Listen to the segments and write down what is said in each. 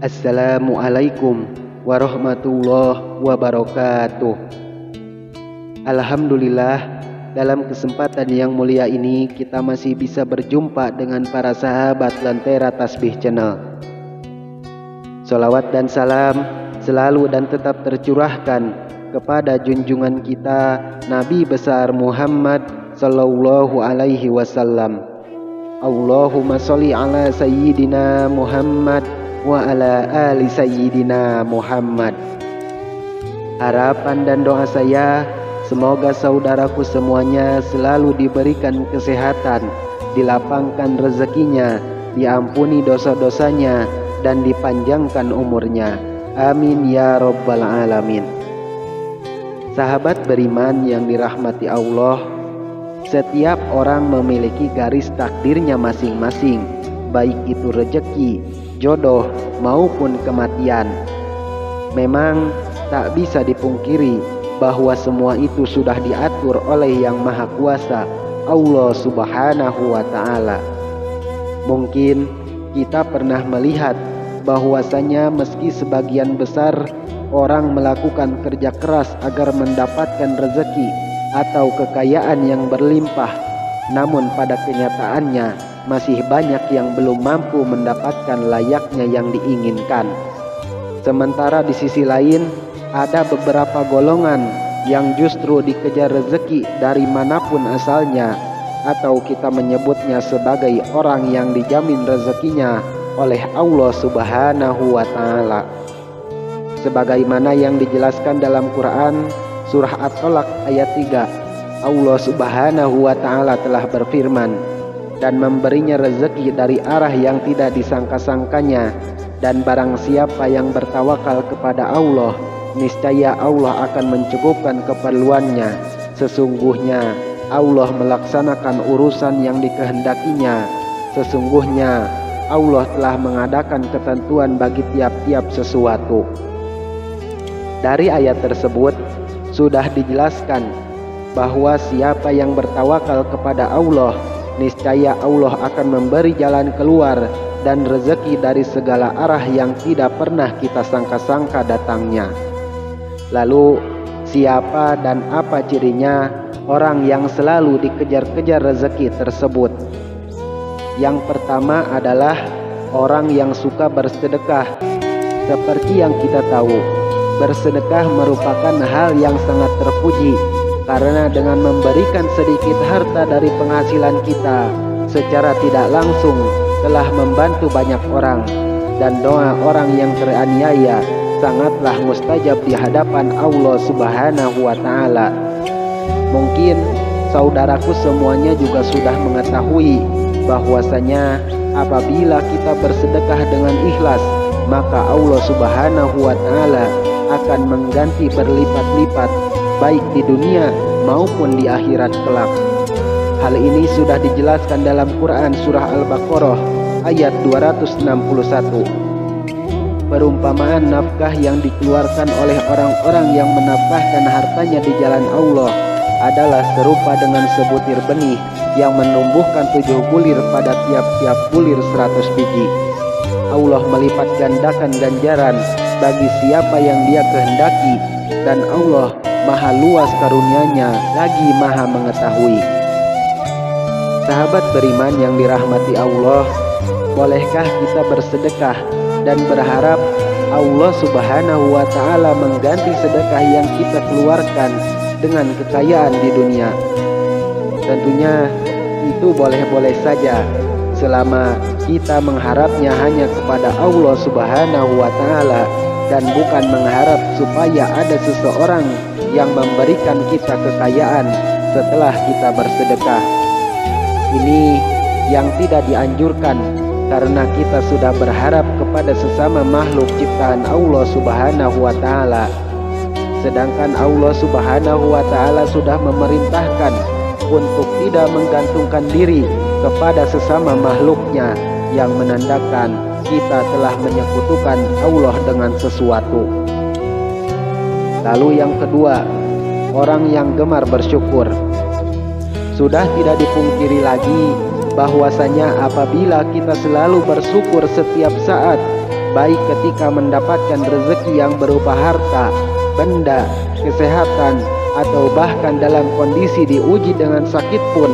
Assalamualaikum warahmatullahi wabarakatuh. Alhamdulillah, dalam kesempatan yang mulia ini kita masih bisa berjumpa dengan para sahabat Lentera Tasbih Channel. Salawat dan salam selalu dan tetap tercurahkan kepada junjungan kita Nabi besar Muhammad sallallahu alaihi wasallam. Allahumma sholli ala sayyidina Muhammad wa ala ali sayyidina Muhammad. Harapan dan doa saya, semoga saudaraku semuanya selalu diberikan kesehatan, dilapangkan rezekinya, diampuni dosa-dosanya, dan dipanjangkan umurnya. Amin ya rabbal alamin. Sahabat beriman yang dirahmati Allah, setiap orang memiliki garis takdirnya masing-masing, baik itu rezeki, jodoh maupun kematian. Memang tak bisa dipungkiri bahwa semua itu sudah diatur oleh Yang Maha Kuasa, Allah Subhanahu wa Ta'ala. Mungkin kita pernah melihat bahwasanya meski sebagian besar orang melakukan kerja keras agar mendapatkan rezeki atau kekayaan yang berlimpah, namun pada kenyataannya masih banyak yang belum mampu mendapatkan layaknya yang diinginkan. Sementara di sisi lain ada beberapa golongan yang justru dikejar rezeki dari manapun asalnya, atau kita menyebutnya sebagai orang yang dijamin rezekinya oleh Allah Subhanahu wa Ta'ala. Sebagaimana yang dijelaskan dalam Quran surah At-Tolak ayat 3, Allah Subhanahu wa Ta'ala telah berfirman, dan memberinya rezeki dari arah yang tidak disangka-sangkanya, dan barang siapa yang bertawakal kepada Allah, niscaya Allah akan mencukupkan keperluannya. Sesungguhnya Allah melaksanakan urusan yang dikehendakinya. Sesungguhnya Allah telah mengadakan ketentuan bagi tiap-tiap sesuatu. Dari ayat tersebut sudah dijelaskan bahwa siapa yang bertawakal kepada Allah, niscaya Allah akan memberi jalan keluar dan rezeki dari segala arah yang tidak pernah kita sangka-sangka datangnya. Lalu siapa dan apa cirinya orang yang selalu dikejar-kejar rezeki tersebut? Yang pertama adalah orang yang suka bersedekah. Seperti yang kita tahu, bersedekah merupakan hal yang sangat terpuji, karena dengan memberikan sedikit harta dari penghasilan kita secara tidak langsung telah membantu banyak orang, dan doa orang yang teraniaya sangatlah mustajab di hadapan Allah Subhanahu wa Ta'ala. Mungkin saudaraku semuanya juga sudah mengetahui bahwasanya apabila kita bersedekah dengan ikhlas, maka Allah Subhanahu wa Ta'ala akan mengganti berlipat-lipat baik di dunia maupun di akhirat kelak. Hal ini sudah dijelaskan dalam Quran surah Al-Baqarah ayat 261. Perumpamaan nafkah yang dikeluarkan oleh orang-orang yang menafkahkan hartanya di jalan Allah adalah serupa dengan sebutir benih yang menumbuhkan 7 bulir pada tiap-tiap bulir 100 biji. Allah melipat gandakan ganjaran bagi siapa yang Dia kehendaki, dan Allah Maha luas karunia-Nya lagi Maha mengetahui. Sahabat beriman yang dirahmati Allah, bolehkah kita bersedekah dan berharap Allah Subhanahu wa Ta'ala mengganti sedekah yang kita keluarkan dengan kekayaan di dunia? Tentunya itu boleh-boleh saja, selama kita mengharapnya hanya kepada Allah Subhanahu wa Ta'ala dan bukan mengharap supaya ada seseorang yang memberikan kita kekayaan setelah kita bersedekah. Ini yang tidak dianjurkan, karena kita sudah berharap kepada sesama makhluk ciptaan Allah Subhanahu wa Ta'ala, sedangkan Allah Subhanahu wa Ta'ala sudah memerintahkan untuk tidak menggantungkan diri kepada sesama makhluknya, yang menandakan kita telah menyekutukan Allah dengan sesuatu. Lalu yang kedua, orang yang gemar bersyukur. Sudah tidak dipungkiri lagi bahwasanya apabila kita selalu bersyukur setiap saat, baik ketika mendapatkan rezeki yang berupa harta, benda, kesehatan, atau bahkan dalam kondisi diuji dengan sakit pun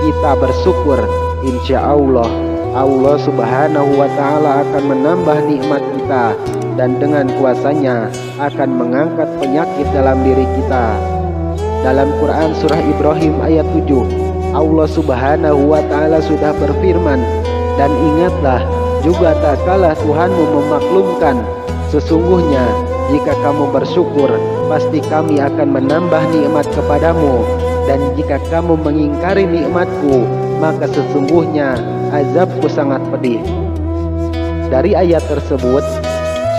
kita bersyukur. Insya Allah Subhanahu wa ta'ala akan menambah nikmat kita, dan dengan kuasanya akan mengangkat penyakit dalam diri kita. Dalam Quran surah Ibrahim ayat 7, Allah Subhanahu wa ta'ala sudah berfirman, dan ingatlah juga tak kalah Tuhanmu memaklumkan, sesungguhnya jika kamu bersyukur pasti kami akan menambah nikmat kepadamu, dan jika kamu mengingkari nikmatku maka sesungguhnya azabku sangat pedih. Dari ayat tersebut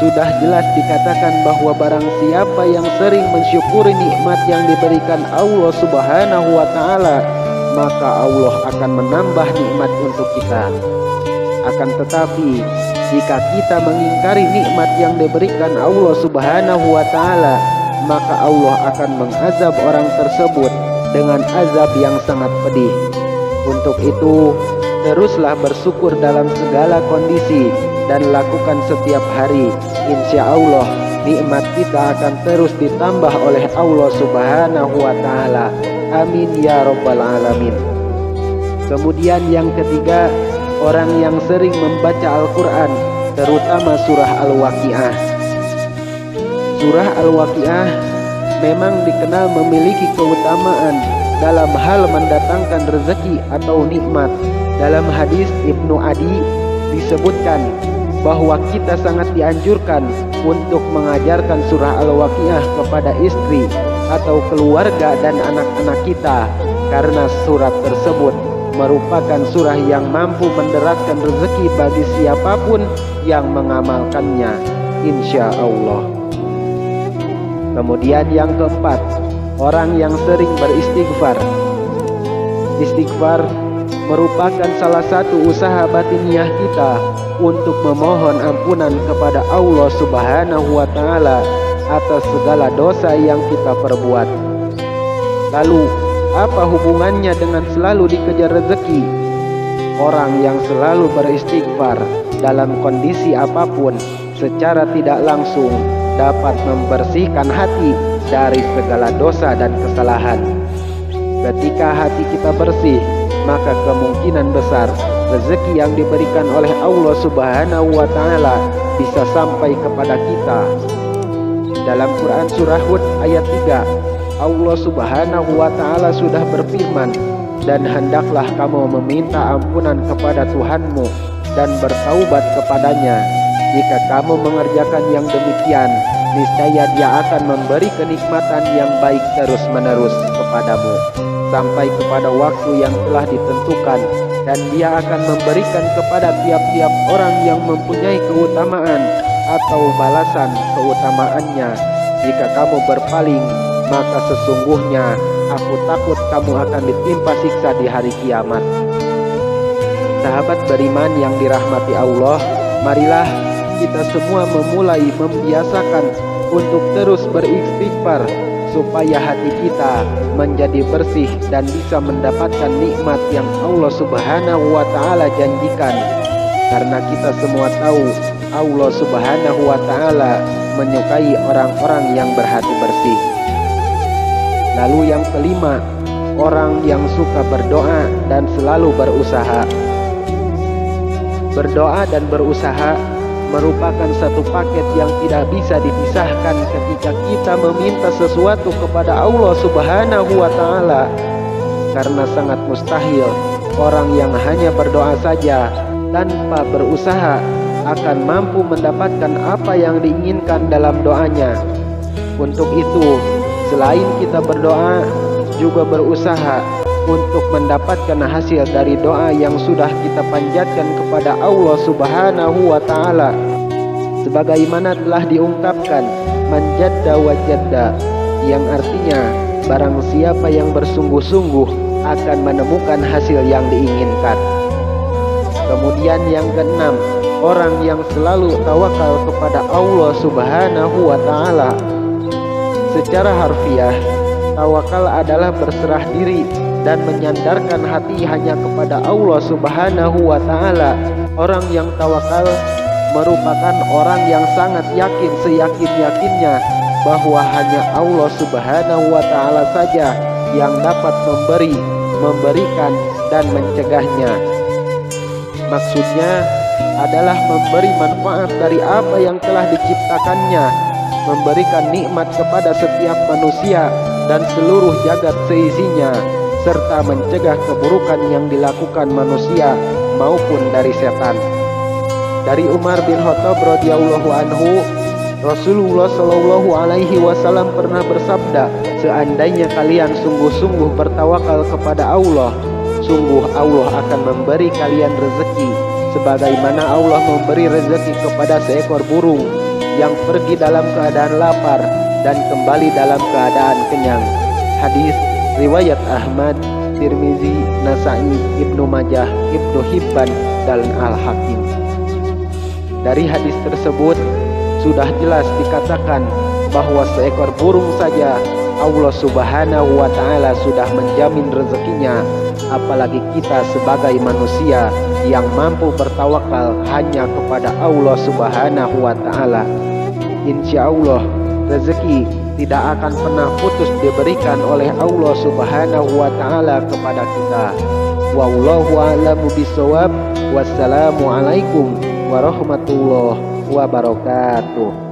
sudah jelas dikatakan bahwa barang siapa yang sering mensyukuri nikmat yang diberikan Allah Subhanahu wa ta'ala, maka Allah akan menambah nikmat untuk kita. Akan tetapi jika kita mengingkari nikmat yang diberikan Allah Subhanahu wa ta'ala, maka Allah akan mengazab orang tersebut dengan azab yang sangat pedih. Untuk itu, teruslah bersyukur dalam segala kondisi dan lakukan setiap hari. Insya Allah nikmat kita akan terus ditambah oleh Allah Subhanahu wa ta'ala. Amin ya rabbal alamin. Kemudian yang ketiga, orang yang sering membaca Al-Quran, terutama surah Al-Waqiah. Surah Al-Waqiah memang dikenal memiliki keutamaan dalam hal mendatangkan rezeki atau nikmat. Dalam hadis Ibnu Adi disebutkan bahwa kita sangat dianjurkan untuk mengajarkan surah Al-Waqiah kepada istri atau keluarga dan anak-anak kita, karena surat tersebut merupakan surah yang mampu menderatkan rezeki bagi siapapun yang mengamalkannya, insya Allah. Kemudian yang keempat, orang yang sering beristighfar. Istighfar merupakan salah satu usaha batiniah kita untuk memohon ampunan kepada Allah Subhanahu wa ta'ala atas segala dosa yang kita perbuat. Lalu, apa hubungannya dengan selalu dikejar rezeki? Orang yang selalu beristighfar dalam kondisi apapun secara tidak langsung dapat membersihkan hati dari segala dosa dan kesalahan. Ketika hati kita bersih, maka kemungkinan besar rezeki yang diberikan oleh Allah Subhanahu wa ta'ala bisa sampai kepada kita. Dalam Quran surah Hud ayat 3, Allah Subhanahu wa ta'ala sudah berfirman, dan hendaklah kamu meminta ampunan kepada Tuhanmu dan bertaubat kepadanya. Jika kamu mengerjakan yang demikian, niscaya Dia akan memberi kenikmatan yang baik terus-menerus kepadamu sampai kepada waktu yang telah ditentukan, dan Dia akan memberikan kepada tiap-tiap orang yang mempunyai keutamaan atau balasan keutamaannya. Jika kamu berpaling, maka sesungguhnya aku takut kamu akan ditimpa siksa di hari kiamat. Sahabat beriman yang dirahmati Allah, marilah kita semua memulai membiasakan untuk terus beristighfar supaya hati kita menjadi bersih dan bisa mendapatkan nikmat yang Allah Subhanahu wa ta'ala janjikan. Karena kita semua tahu Allah Subhanahu wa ta'ala menyukai orang-orang yang berhati bersih. Lalu yang kelima, orang yang suka berdoa dan selalu berusaha. Berdoa dan berusaha merupakan satu paket yang tidak bisa dipisahkan ketika kita meminta sesuatu kepada Allah Subhanahu wa ta'ala. Karena sangat mustahil orang yang hanya berdoa saja tanpa berusaha akan mampu mendapatkan apa yang diinginkan dalam doanya. Untuk itu, selain kita berdoa, juga berusaha untuk mendapatkan hasil dari doa yang sudah kita panjatkan kepada Allah Subhanahu wa ta'ala. Sebagaimana telah diungkapkan, man jadda wajadda, yang artinya barang siapa yang bersungguh-sungguh akan menemukan hasil yang diinginkan. Kemudian yang keenam, orang yang selalu tawakal kepada Allah Subhanahu wa ta'ala. Secara harfiah, tawakal adalah berserah diri dan menyandarkan hati hanya kepada Allah Subhanahu wa ta'ala. Orang yang tawakal merupakan orang yang sangat yakin seyakin-yakinnya bahwa hanya Allah Subhanahu wa Ta'ala saja yang dapat memberi, memberikan, dan mencegahnya. Maksudnya adalah memberi manfaat dari apa yang telah diciptakannya, memberikan nikmat kepada setiap manusia dan seluruh jagat seisinya, serta mencegah keburukan yang dilakukan manusia maupun dari setan. Dari Umar bin Khattab radhiyallahu anhu, Rasulullah Shallallahu alaihi wasallam pernah bersabda, seandainya kalian sungguh-sungguh bertawakal kepada Allah, sungguh Allah akan memberi kalian rezeki sebagaimana Allah memberi rezeki kepada seekor burung yang pergi dalam keadaan lapar dan kembali dalam keadaan kenyang. Hadis riwayat Ahmad, Tirmizi, Nasa'i, Ibnu Majah, Ibnu Hibban, dan Al-Hakim. Dari hadis tersebut sudah jelas dikatakan bahwa seekor burung saja Allah Subhanahu wa Ta'ala sudah menjamin rezekinya, apalagi kita sebagai manusia yang mampu bertawakal hanya kepada Allah Subhanahu wa Ta'ala. Insya Allah rezeki tidak akan pernah putus diberikan oleh Allah Subhanahu wa Ta'ala kepada kita. Wallahu a'lamu bishawab. Wassalamualaikum warahmatullahi wabarakatuh.